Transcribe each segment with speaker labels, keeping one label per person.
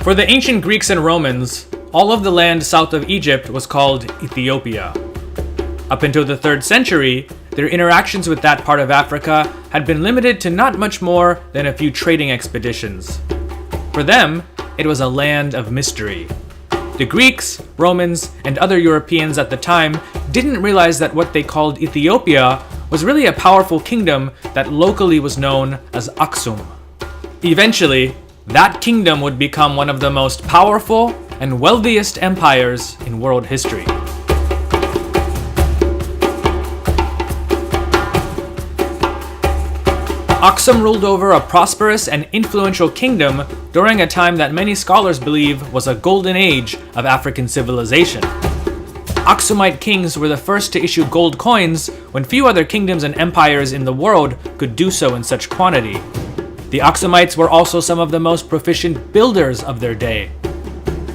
Speaker 1: For the ancient Greeks and Romans, all of the land south of Egypt was called Ethiopia. Up until the 3rd century, their interactions with that part of Africa had been limited to not much more than a few trading expeditions. For them, it was a land of mystery. The Greeks, Romans, and other Europeans at the time didn't realize that what they called Ethiopia was really a powerful kingdom that locally was known as Aksum. Eventually, that kingdom would become one of the most powerful and wealthiest empires in world history. Aksum ruled over a prosperous and influential kingdom during a time that many scholars believe was a golden age of African civilization. Aksumite kings were the first to issue gold coins when few other kingdoms and empires in the world could do so in such quantity. The Aksumites were also some of the most proficient builders of their day.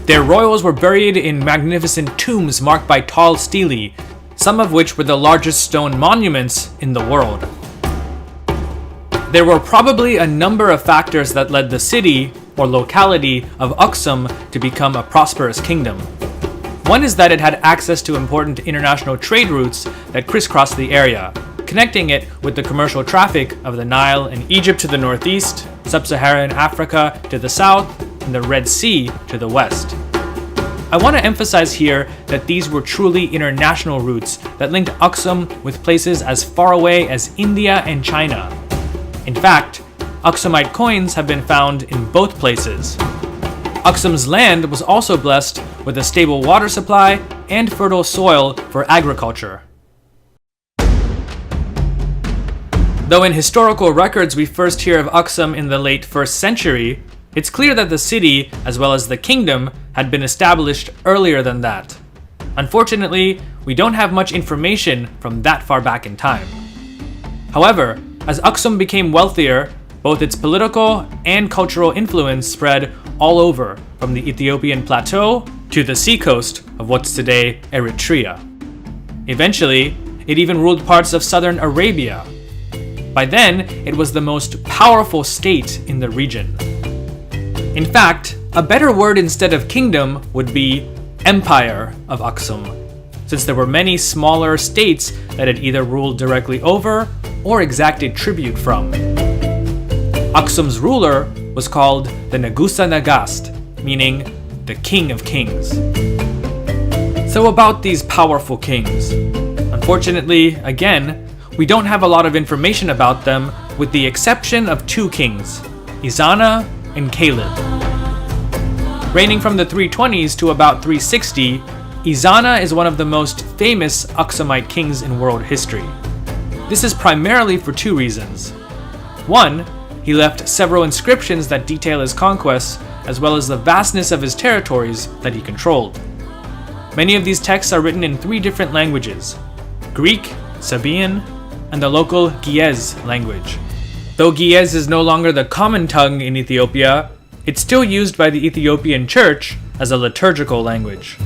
Speaker 1: Their royals were buried in magnificent tombs marked by tall stelae, some of which were the largest stone monuments in the world. There were probably a number of factors that led the city, or locality, of Aksum to become a prosperous kingdom. One is that it had access to important international trade routes that crisscrossed the area, connecting it with the commercial traffic of the Nile and Egypt to the northeast, sub-Saharan Africa to the south, and the Red Sea to the west. I want to emphasize here that these were truly international routes that linked Aksum with places as far away as India and China. In fact, Aksumite coins have been found in both places. Aksum's land was also blessed with a stable water supply and fertile soil for agriculture. Though in historical records we first hear of Aksum in the late 1st century, it's clear that the city, as well as the kingdom, had been established earlier than that. Unfortunately, we don't have much information from that far back in time. However, as Aksum became wealthier, both its political and cultural influence spread all over, from the Ethiopian plateau to the seacoast of what's today Eritrea. Eventually, it even ruled parts of southern Arabia. By then, it was the most powerful state in the region. In fact, a better word instead of kingdom would be Empire of Axum, since there were many smaller states that it either ruled directly over or exacted tribute from. Aksum's ruler was called the Nagusa Nagast, meaning the King of Kings. So about these powerful kings. Unfortunately, again, we don't have a lot of information about them with the exception of 2 kings, Ezana and Caleb. Reigning from the 320s to about 360, Ezana is one of the most famous Aksumite kings in world history. This is primarily for 2 reasons. One, he left several inscriptions that detail his conquests, as well as the vastness of his territories that he controlled. Many of these texts are written in 3 different languages: Greek, Sabaean, and the local Ge'ez language. Though Ge'ez is no longer the common tongue in Ethiopia, it's still used by the Ethiopian Church as a liturgical language.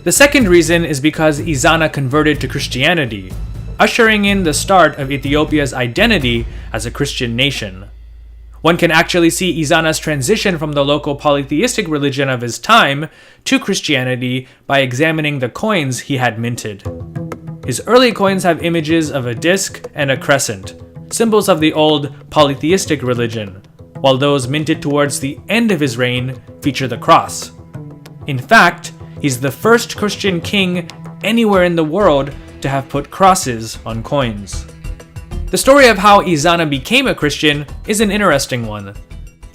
Speaker 1: The second reason is because Ezana converted to Christianity, ushering in the start of Ethiopia's identity as a Christian nation. One can actually see Ezana's transition from the local polytheistic religion of his time to Christianity by examining the coins he had minted. His early coins have images of a disc and a crescent, symbols of the old polytheistic religion, while those minted towards the end of his reign feature the cross. In fact, he's the first Christian king anywhere in the world to have put crosses on coins. The story of how Ezana became a Christian is an interesting one.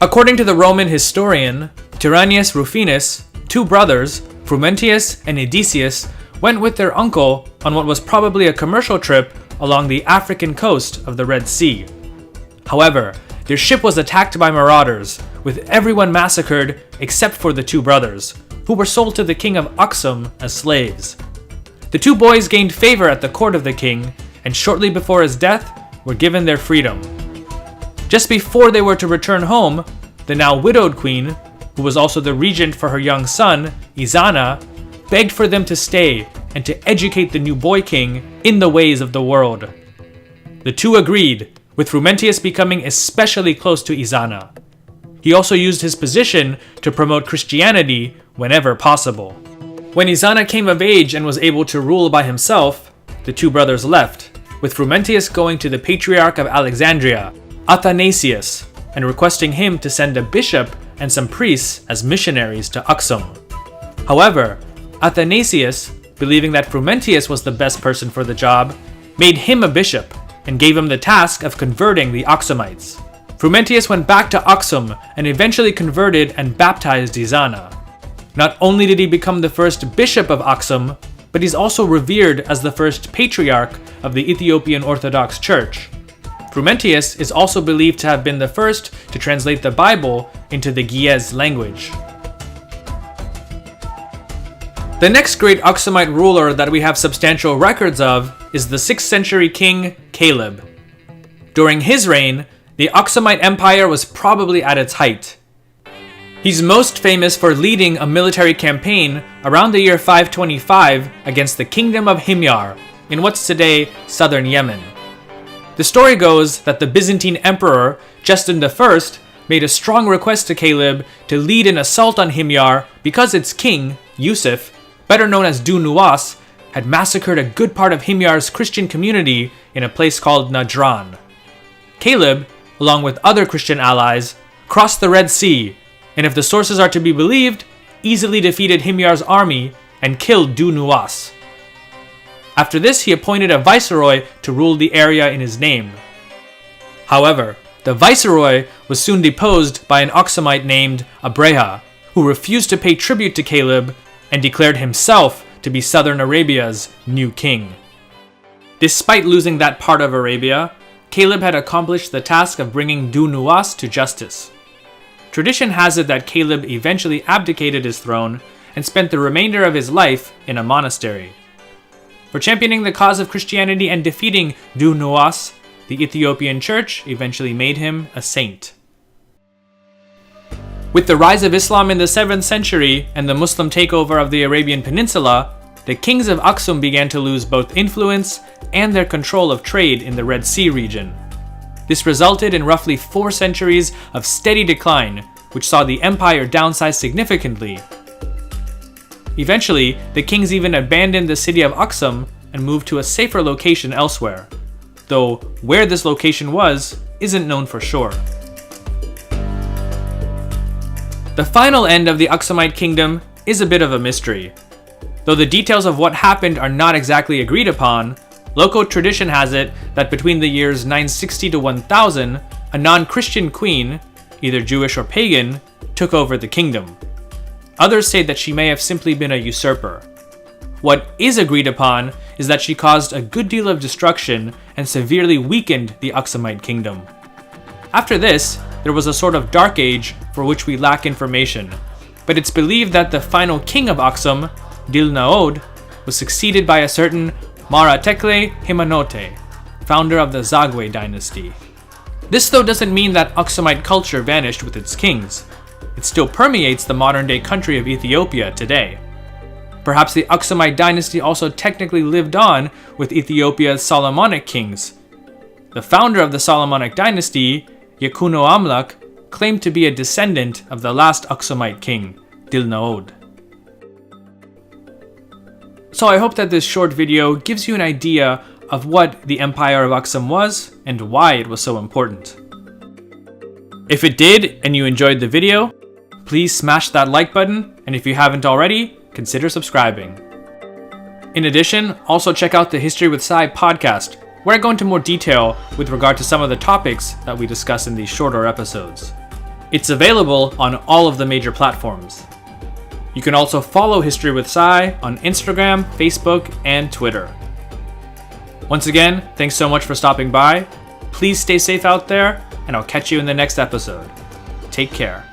Speaker 1: According to the Roman historian Tyrannius Rufinus, 2 brothers, Frumentius and Edesius, went with their uncle on what was probably a commercial trip along the African coast of the Red Sea. However, their ship was attacked by marauders, with everyone massacred except for the 2 brothers, who were sold to the king of Aksum as slaves. The 2 boys gained favor at the court of the king, and shortly before his death, were given their freedom. Just before they were to return home, the now widowed queen, who was also the regent for her young son, Ezana, begged for them to stay and to educate the new boy king in the ways of the world. The 2 agreed, with Frumentius becoming especially close to Ezana. He also used his position to promote Christianity whenever possible. When Izana came of age and was able to rule by himself, the two brothers left, with Frumentius going to the Patriarch of Alexandria, Athanasius, and requesting him to send a bishop and some priests as missionaries to Aksum. However, Athanasius, believing that Frumentius was the best person for the job, made him a bishop and gave him the task of converting the Aksumites. Frumentius went back to Aksum and eventually converted and baptized Izana. Not only did he become the first bishop of Aksum, but he's also revered as the first patriarch of the Ethiopian Orthodox Church. Frumentius is also believed to have been the first to translate the Bible into the Ge'ez language. The next great Aksumite ruler that we have substantial records of is the 6th century king Caleb. During his reign, the Aksumite Empire was probably at its height. He's most famous for leading a military campaign around the year 525 against the kingdom of Himyar in what's today southern Yemen. The story goes that the Byzantine emperor Justin I made a strong request to Caleb to lead an assault on Himyar because its king, Yusuf, better known as Du Nuwas, had massacred a good part of Himyar's Christian community in a place called Najran. Caleb, along with other Christian allies, crossed the Red Sea, and if the sources are to be believed, easily defeated Himyar's army and killed Du Nuwas. After this, he appointed a viceroy to rule the area in his name. However, the viceroy was soon deposed by an Aksumite named Abreha, who refused to pay tribute to Caleb and declared himself to be southern Arabia's new king. Despite losing that part of Arabia, Caleb had accomplished the task of bringing Du Nuwas to justice. Tradition has it that Caleb eventually abdicated his throne and spent the remainder of his life in a monastery. For championing the cause of Christianity and defeating Du Nuwas, the Ethiopian Church eventually made him a saint. With the rise of Islam in the 7th century and the Muslim takeover of the Arabian Peninsula, the kings of Aksum began to lose both influence and their control of trade in the Red Sea region. This resulted in roughly 4 centuries of steady decline, which saw the empire downsize significantly. Eventually, the kings even abandoned the city of Aksum and moved to a safer location elsewhere, though where this location was isn't known for sure. The final end of the Aksumite kingdom is a bit of a mystery. Though the details of what happened are not exactly agreed upon, local tradition has it that between the years 960 to 1000, a non-Christian queen, either Jewish or pagan, took over the kingdom. Others say that she may have simply been a usurper. What is agreed upon is that she caused a good deal of destruction and severely weakened the Aksumite kingdom. After this, there was a sort of dark age for which we lack information, but it's believed that the final king of Aksum, Dil-Naod, was succeeded by a certain Maratekle Himanote, founder of the Zagwe dynasty. This though doesn't mean that Aksumite culture vanished with its kings. It still permeates the modern-day country of Ethiopia today. Perhaps the Aksumite dynasty also technically lived on with Ethiopia's Solomonic kings. The founder of the Solomonic dynasty, Yekuno Amlak, claimed to be a descendant of the last Aksumite king, Dil-Naod. So I hope that this short video gives you an idea of what the Empire of Axum was and why it was so important. If it did and you enjoyed the video, please smash that like button, and if you haven't already, consider subscribing. In addition, also check out the History with Sai podcast, where I go into more detail with regard to some of the topics that we discuss in these shorter episodes. It's available on all of the major platforms. You can also follow History with Sai on Instagram, Facebook, and Twitter. Once again, thanks so much for stopping by. Please stay safe out there, and I'll catch you in the next episode. Take care.